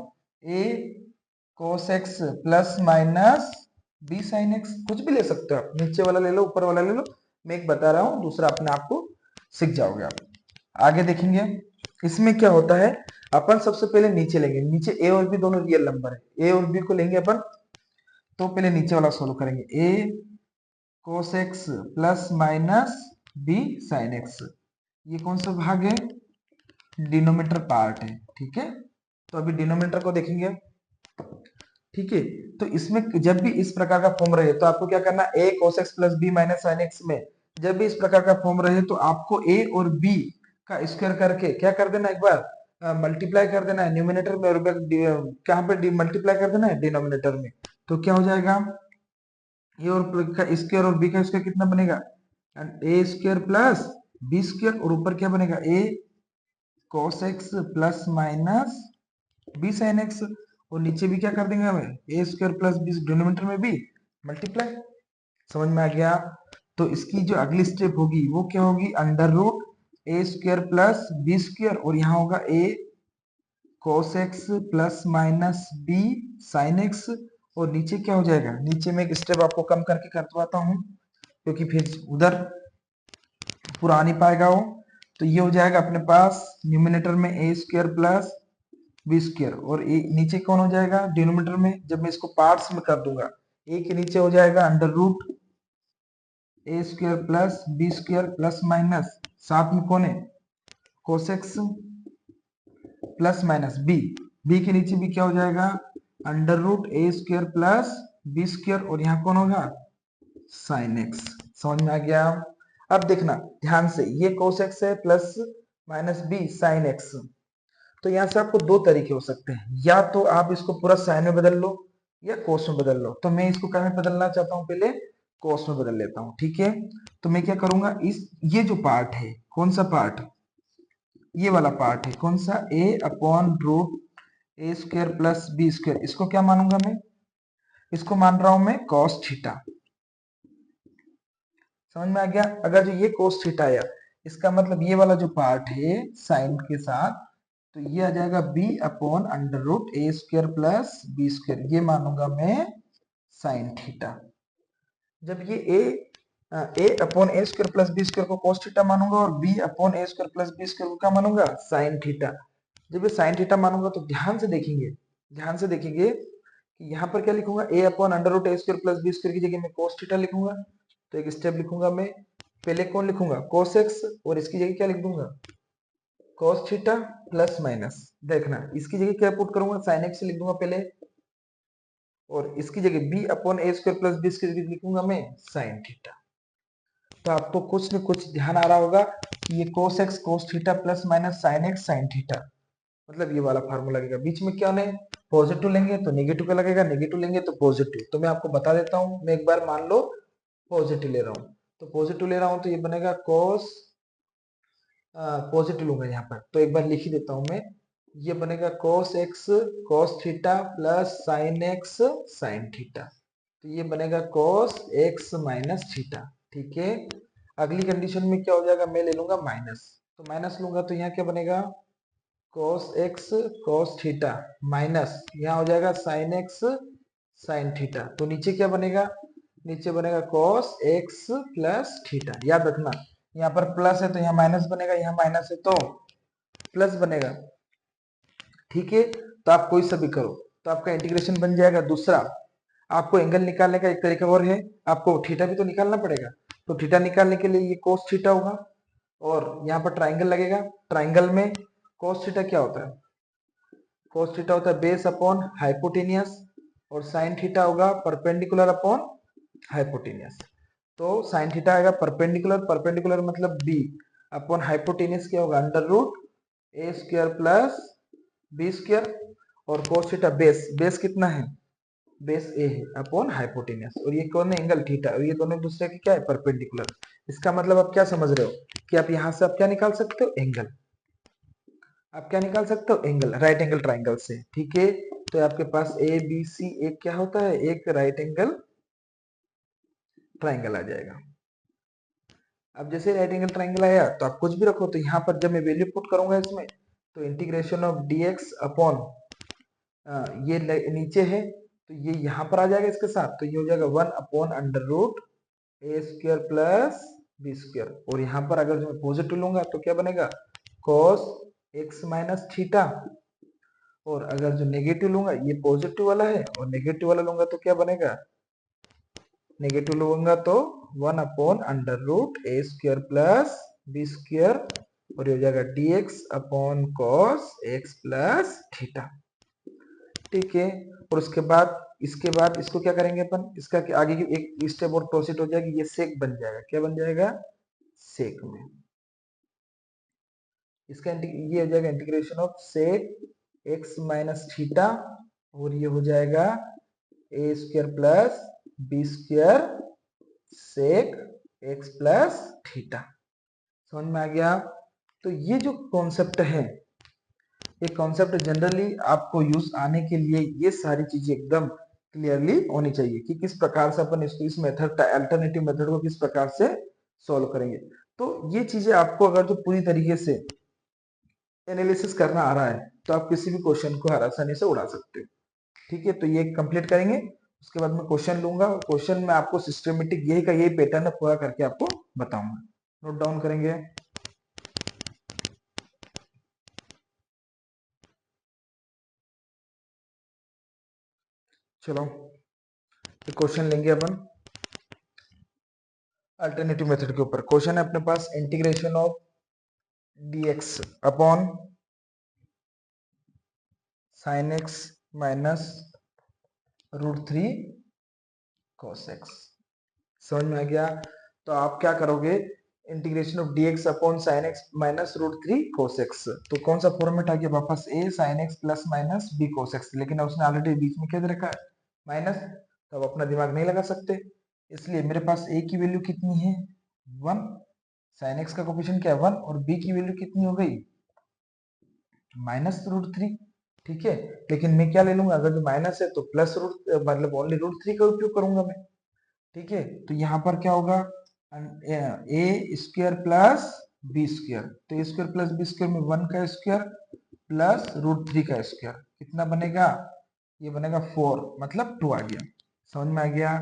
a cos x plus minus b sin x। कुछ भी ले सकते हो आप, नीचे वाला ले लो, ऊपर वाला ले लो, मैं एक बता रहा हूं, दूसरा अपने आप को सीख जाओगे आप। आगे देखेंगे इसमें क्या होता है, अपन सबसे पहले नीचे लेंगे, नीचे a और b दोनों रियल नंबर है, a और b को लेंगे अपन। तो पहले नीचे वाला सोल्व करेंगे, a cos x plus minus b sin x, ये कौन सा भाग है, डिनोमिनेटर पार्ट है। ठीक है, तो अभी डिनोमिनेटर को देखेंगे, ठीक है। तो इसमें जब भी इस प्रकार का फॉर्म रहे तो आपको क्या करना, a cos x plus b minus sine x में जब भी इस प्रकार का फॉर्म रहे तो आपको a और b का स्क्वायर करके क्या कर देना, एक बार मल्टीप्लाई कर देना है न्यूमिनेटर में, और कहां पे मल्टीप्लाई कर देना है, डिनोमिनेटर में। तो क्या हो जाएगा, ए और का स्क्वायर और बी का स्क्वायर कितना बनेगा, a square plus b square, और ऊपर क्या बनेगा, a cos x plus minus b sine x, और नीचे भी क्या कर देंगे हमें, a square plus b, denominator में भी मल्टीप्लाई। समझ में आ गया। तो इसकी जो अगली स्टेप होगी वो क्या होगी, under root a square plus b square, और यहाँ होगा a cos x plus minus b sine x, और नीचे क्या हो जाएगा, नीचे में एक स्टेप आपको कम करके करवाता हूँ क्योंकि फिर उधर पूरा आ नहीं पाएगा वो। तो ये हो जाएगा अपने पास न्यूमिनेटर में ए स्क्वायर प्लस बी स्क्वायर, और नीचे कौन हो जाएगा, डिनोमिनेटर में जब मैं इसको पार्ट्स में कर दूंगा, ए के नीचे हो जाएगा under root a square plus b square plus minus, साथ में कौन है, cos x plus minus b, b के नीचे भी क्या हो जाएगा, under root a square plus b square, और यहाँ कौन होगा, साइन एक्स। समझ में आ गया। अब देखना ध्यान से, ये cos x है plus minus b sine x, तो यहाँ से आपको दो तरीके हो सकते हैं, या तो आप इसको पूरा साइन में बदल लो या कोस में बदल लो। तो मैं इसको क्या में बदलना चाहता हूँ, पहले कोस में बदल लेता हूँ, ठीक है। तो मैं क्या करूंगा, इस ये जो पार्ट है, कौन सा पार्ट, ये वाला पार्ट है, कौन सा, a upon root a square plus b square, इसको क्या मानूंगा मैं, इसको मान रहा हूं मैं cos थीटा। समझ में आ गया। अगर जो ये cos थीटा आया, इसका मतलब ये वाला जो पार्ट है साइन के साथ, तो ये आ जाएगा b upon under root a square plus b square, ये मानूंगा मैं साइन थीटा। जब ये ए अपॉन ए स्क्वायर प्लस बी स्क्वायर को cos थीटा मानूंगा, और b अपॉन ए स्क्वायर प्लस बी स्क्वायर को क्या मानूंगा, साइन थीटा। जब ये साइन थीटा मानूंगा तो ध्यान से देखेंगे, ध्यान से देखेंगे कि यहाँ पर क्या लिखूंगा, a upon under root a square plus b square की जगह मैं cos थीटा लिखूंगा। तो एक स्टेप लिखूंगा मैं, पहले कौन लिखूंगा, cos x, और इसकी जगह क्या लिख दूंगा, cos थीटा प्लस माइनस, देखना इसकी जगह क्या पुट करूंगा, sin x लिख दूंगा पहले, और इसकी जगह b अपॉन ए स्क्वायर प्लस बी स्क्वायर लिखूंगा मैं sin थीटा। तो आपको कुछ न कुछ ध्यान आ रहा होगा कि ये cos x cos theta plus minus sin x sin theta, मतलब ये वाला फार्मूला लगेगा। बीच में क्या लें, पॉजिटिव लेंगे तो नेगेटिव का लगेगा, नेगेटिव लेंगे तो पॉजिटिव। तो मैं आपको बता देता हूँ, मैं एक बार मान लो पॉजिटिव ले रहा हूँ, तो पॉजिटिव ले रहा हूँ तो ये बनेगा cos, पॉजिटिव लूंगा यहाँ पर, तो एक बार लिख ही देता हूँ मैं, ये बनेगा cos x cos theta plus sin x sin theta, तो ये बनेगा cos x माइनस थीटा, ठीक है। अगली कंडीशन में क्या हो जाएगा, मैं ले लूंगा माइनस, तो माइनस लूंगा तो यहाँ क्या बनेगा, cos x cos theta minus यहाँ हो जाएगा sin x sin थीटा, तो नीचे क्या बनेगा, नीचे बनेगा cos x प्लस थीटा। याद रखना यहाँ पर प्लस है तो यहाँ माइनस बनेगा, यहाँ माइनस है तो प्लस बनेगा, ठीक है। तो आप कोई सा भी करो तो आपका इंटीग्रेशन बन जाएगा। दूसरा, आपको एंगल निकालने का एक तरीका और है, आपको थीटा भी तो निकालना पड़ेगा, तो थीटा निकालने के लिए ये cos थीटा होगा, और यहाँ पर ट्राइंगल लगेगा, ट्राइंगल में cos थीटा क्या होता है, cos थीटा होता है बेस अपॉन हाइपोटेनियस, और sin थीटा होगा परपेंडिकुलर अपॉन हाइपोटेनियस। तो sin थीटा आएगा परपेंडिकुलर, परपेंडिकुलर मतलब b अपॉन हाइपोटेनियस क्या होगा, under root a square plus b square, और cos थीटा बेस, बेस कितना है, बेस ए है अपॉन हाइपोटेनियस, और ये कौन है, एंगल थीटा, और ये दोनों एक दूसरे के क्या है, परपेंडिकुलर। इसका मतलब आप क्या समझ रहे हो कि आप यहां से आप क्या निकाल सकते हो, एंगल, आप क्या निकाल सकते हो, एंगल, राइट एंगल ट्राइंगल से, ठीक है। तो आपके पास ए बी सी एक क्या होता है, एक राइट एंगल ट्राइंगल आ जाएगा। अब जैसे राइट एंगल ट्राइंगल आया तो आप कुछ भी रखो, तो यहाँ पर जब मैं वैल्यू पुट करूंगा इसमें, तो इंटीग्रेशन ऑफ dx अपॉन ये नीचे है तो ये यहाँ पर आ जाएगा इसके साथ, तो ये हो जाएगा 1 upon under root a square plus b square, और यहाँ पर अगर मैं पॉजिटिव लूंगा तो क्या बनेगा, cos x माइनस थीटा, और अगर जो नेगेटिव लूंगा, ये पॉजिटिव वाला है और नेगेटिव वाला लूंगा तो क्या बनेगा, नेगेटिव लूंगा तो 1 upon under root a square plus b square, और ये हो जाएगा dx upon cos x plus theta, ठीक है। और उसके बाद इसके बाद इसको क्या करेंगे अपन, इसका आगे की एक स्टेप और प्रोसीड हो जाएगी, ये सेक बन जाएगा। क्या बन जाएगा? सेक में। इसका ये हो जाएगा integration of sec x minus theta, और ये हो जाएगा a square plus b square sec x plus theta. समझ में आ गया? तो ये जो कॉन्सेप्ट है, ये कॉन्सेप्ट जनरली आपको यूज आने के लिए ये सारी चीजें एकदम क्लियरली होनी चाहिए कि किस प्रकार से अपन इसको, इस मेथड, अल्टरनेटिव मेथड को किस प्रकार से सॉल्व करेंगे। तो ये चीजें आपको अगर जो पूरी तरीके से एनालिसिस करना आ रहा है तो आप किसी भी क्वेश्चन को आसानी से उड़ा सकते हो। ठीक है, तो ये कंप्लीट करेंगे, उसके बाद मैं क्वेश्चन लूंगा और क्वेश्चन में आपको सिस्टमेटिक यही का यही पैटर्न है पूरा करके आपको बताऊंगा। नोट डाउन करेंगे। चलो क्वेश्चन लेंगे अपन अल्टरनेटिव मेथड के ऊपर। क्वेश्चन है अपने पास, इंटीग्रेशन ऑफ dx अपॉन sin x minus √3 cos x। समझ में आ गया? तो आप क्या करोगे, इंटीग्रेशन ऑफ dx अपॉन sin x minus √3 cos x। तो कौन सा फॉर्मेट आ गया वापस, a sin x plus minus b cos x, लेकिन उसने ऑलरेडी बीच में क्या दे रखा है, माइनस। तो अब अपना दिमाग नहीं लगा सकते, इसलिए मेरे पास a की वैल्यू कितनी है, 1, sin x का कोफिशिएंट क्या है 1, और b की वैल्यू कितनी हो गई, -√3। ठीक है, लेकिन मैं क्या ले लूंगा, अगर जो माइनस है तो प्लस रूट, मतलब ओनली √3 का उपयोग करूंगा मैं। ठीक है, तो यहाँ पर क्या होगा, ए स्क्वायर प्लस बी स्क्वायर, तो ए स्क्वायर प्लस बी स्क्वायर में 1 का स्क्वायर प्लस √3 का स्क्वायर, कितना बनेगा, ये बनेगा 4, मतलब 2 आ गया। समझ में आ गया?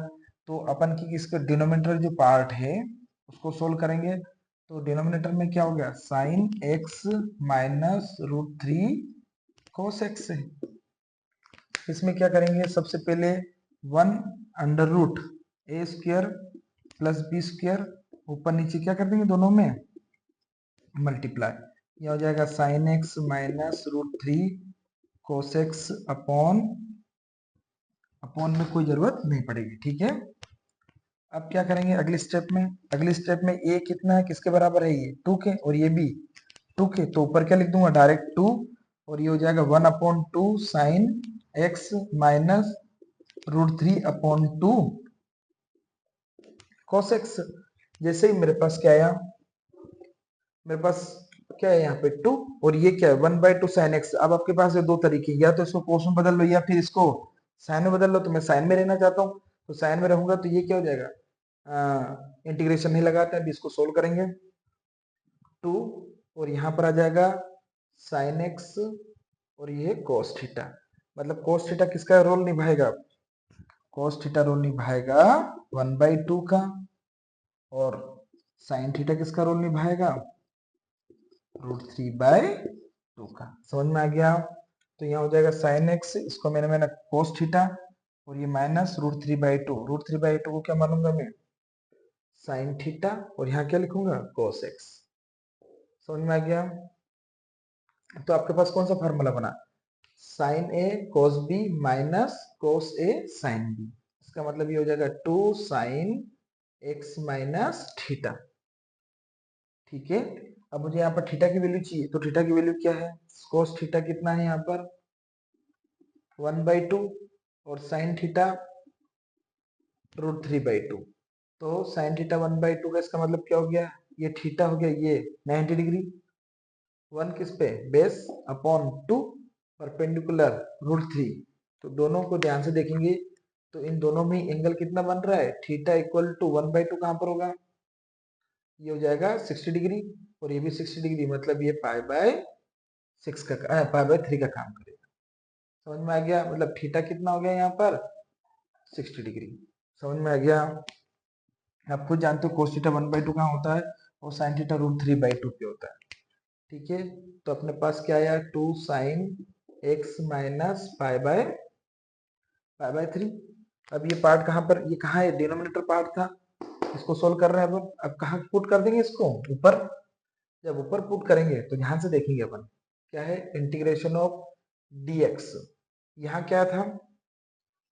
तो अपन की इसका डिनोमिनेटर जो पार्ट है उसको सोल्व करेंगे। तो डिनोमिनेटर में क्या हो गया, sine x minus √3 cos x है। इसमें क्या करेंगे, सबसे पहले 1 under root a square plus b square, ऊपर नीचे क्या कर देंगे दोनों में मल्टीप्लाई, यह हो जाएगा sine x minus √3 cos x upon, upon में कोई जरूरत नहीं पड़ेगी। ठीक है, अब क्या करेंगे अगले स्टेप में, अगले स्टेप में a कितना है, किसके बराबर है, ये 2 के, और ये b 2 के, तो ऊपर क्या लिख दूंगा डायरेक्ट 2, और ये हो जाएगा 1/2 sine x minus √3 upon 2 cos x। जैसे ही मेरे पास क्या आया, मेरे पास क्या है यहाँ पे 2, और ये क्या है 1/2 साइन एक्स। अब आपके पास है दो तरीके, या तो इसको कोस में बदल लो या फिर इसको साइन में बदल लो। तो मैं साइन में रहना चाहता हूँ, तो साइन में रहूंगा तो ये क्या हो जाएगा, इंटीग्रेशन नहीं लगाते हैं, अभी इसको सोल्व करेंगे। 2 और यहाँ पर आ जाएगा साइन एक्स, और ये cos थीटा, मतलब cos थीटा किसका रोल निभाएगा, cos थीटा रोल निभाएगा 1/2 का, और साइन थीटा किसका रोल निभाएगा, √3/2 का। समझ में आ गया? तो यहाँ हो जाएगा साइन एक्स, इसको मैंने cos थीटा, और ये माइनस √3/2, √3/2 को क्या मानूंगा मैं, साइन थीटा, और यहाँ क्या लिखूंगा cos x। समझ में आ गया? तो आपके पास कौन सा फॉर्मूला बना, sine a cos b minus cos a sine b। इसका मतलब ये हो जाएगा 2 साइन x माइनस थीटा। ठीक है, अब मुझे यहाँ पर थीटा की वैल्यू चाहिए, तो थीटा की वैल्यू क्या है, cos थीटा कितना है यहाँ पर 1/2, और साइन थीटा √3/2। तो साइन थीटा 1/2 का इसका मतलब क्या हो गया, ये थीटा हो गया ये 90 डिग्री, 1 किस पे बेस अपॉन 2 परपेंडिकुलर √3। तो दोनों को ध्यान से देखेंगे तो इन दोनों में एंगल कितना बन रहा है, थीटा इक्वल टू 1/2 कहां पर होगा, ये हो जाएगा 60 डिग्री, और ये भी 60 डिग्री, मतलब ये π/6 का π/3 का काम करेगा। समझ में आ गया? मतलब थीटा कितना हो गया यहाँ पर 60 डिग्री। समझ में आ गया? आप खुद जानते हो cos थीटा 1/2 कहाँ होता है, और sin थीटा √3/2 पे होता है। ठीक है, तो अपने पास क्या आया 2 साइन x माइनस π/3। अब ये पार्ट कहाँ पर, ये कहाँ है, डिनोमिनेटर पार्ट था, इसको सोल्व कर रहे हैं अपन। अब कहाँ पुट कर देंगे इसको, ऊपर। जब ऊपर पुट करेंगे तो ध्यान से देखेंगे अपन, क्या है इंटीग्रेशन ऑफ dx, यहाँ क्या था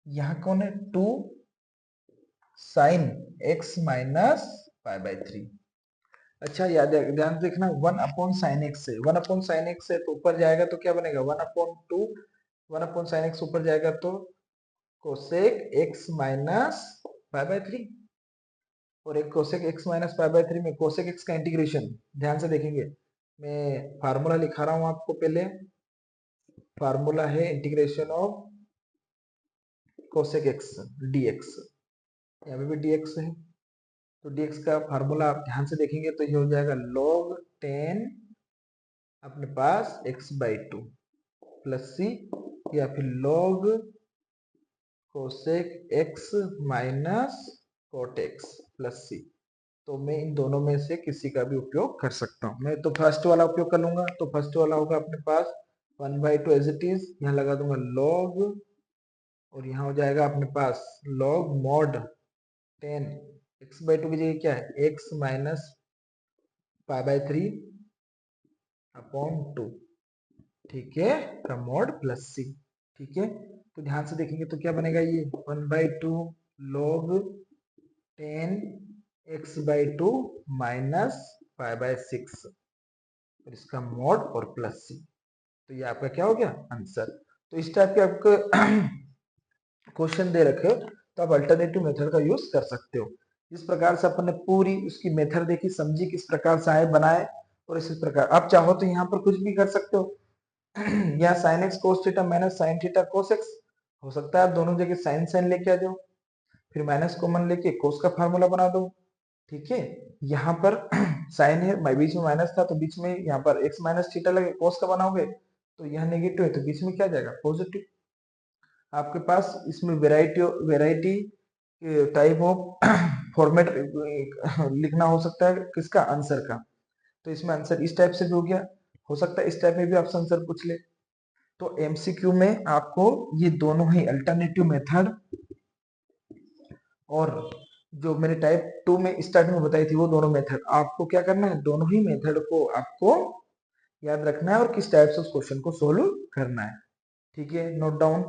यहाँ कौन है 2 sine x minus pi by 3। अच्छा याद ध्यान देखना 1 अपॉन साइन एक्स है, 1 अपॉन साइन एक्स है तो ऊपर जाएगा तो क्या बनेगा 1 अपॉन 2, 1 अपॉन साइन एक्स ऊपर जाएगा तो cosec x minus pi by 3, और एक cosec x minus pi by 3 में कोसेक एक्स का इंटीग्रेशन ध्यान से देखेंगे। मैं फार्मूला लिखा रहा हूं आपको, पहले फार्मूला है integration of cosec x dx, यहाँ पे भी dx है तो dx का फार्मूला आप ध्यान से देखेंगे तो ये हो जाएगा log 10 अपने पास x बाई 2 प्लस सी, या फिर log cosec x minus cot x plus c. तो मैं इन दोनों में से किसी का भी उपयोग कर सकता हूँ। मैं तो फर्स्ट वाला उपयोग कर लूंगा, तो फर्स्ट वाला होगा अपने पास 1 बाई 2 एज इट इज, यहाँ लगा दूंगा log, और यहाँ हो जाएगा अपने पास log mod 10 x बाई 2 की जगह क्या है x minus pi by 3 upon 2, ठीक है, का mod प्लस सी। ठीक है, तो ध्यान से देखेंगे तो क्या बनेगा ये 1 by 2 log 10 x by 2 minus pi by 6, और इसका mod और प्लस सी। तो ये आपका क्या हो गया आंसर। तो इस टाइप के आपको क्वेश्चन दे रखे हो तो आप अल्टरनेटिव मेथड का यूज कर सकते हो। इस प्रकार से अपन ने पूरी उसकी मेथड देखी, समझी किस प्रकार से आए बनाए, और इसी प्रकार आप चाहो तो यहाँ पर कुछ भी कर सकते हो। या sine x cos theta minus sine theta cos x हो सकता है, आप दोनों जगह साइन साइन लेके आ जाओ, फिर माइनस कॉमन लेके कोस का फार्मूला बना दो। ठीक है, यहाँ पर साइन है, बीच में माइनस था तो बीच में यहाँ पर एक्स माइनस थीटा लगे, कोस का बनाओगे तो यह नेगेटिव है तो बीच में क्या जाएगा पॉजिटिव। आपके पास इसमें वेराइटी टाइप ऑफ फॉर्मेट लिखना हो सकता है किसका आंसर का, तो इसमें आंसर इस टाइप से भी हो गया, हो सकता है इस टाइप में भी आपसे आंसर पूछ ले। तो एमसीक्यू में आपको ये दोनों ही अल्टरनेटिव मेथड और जो मैंने टाइप 2 में स्टार्ट में बताई थी वो दोनों मेथड आपको क्या करना है, दोनों ही मेथड को आपको याद रखना है और किस टाइप से उस क्वेश्चन को सोल्व करना है। ठीक है, नोट डाउन।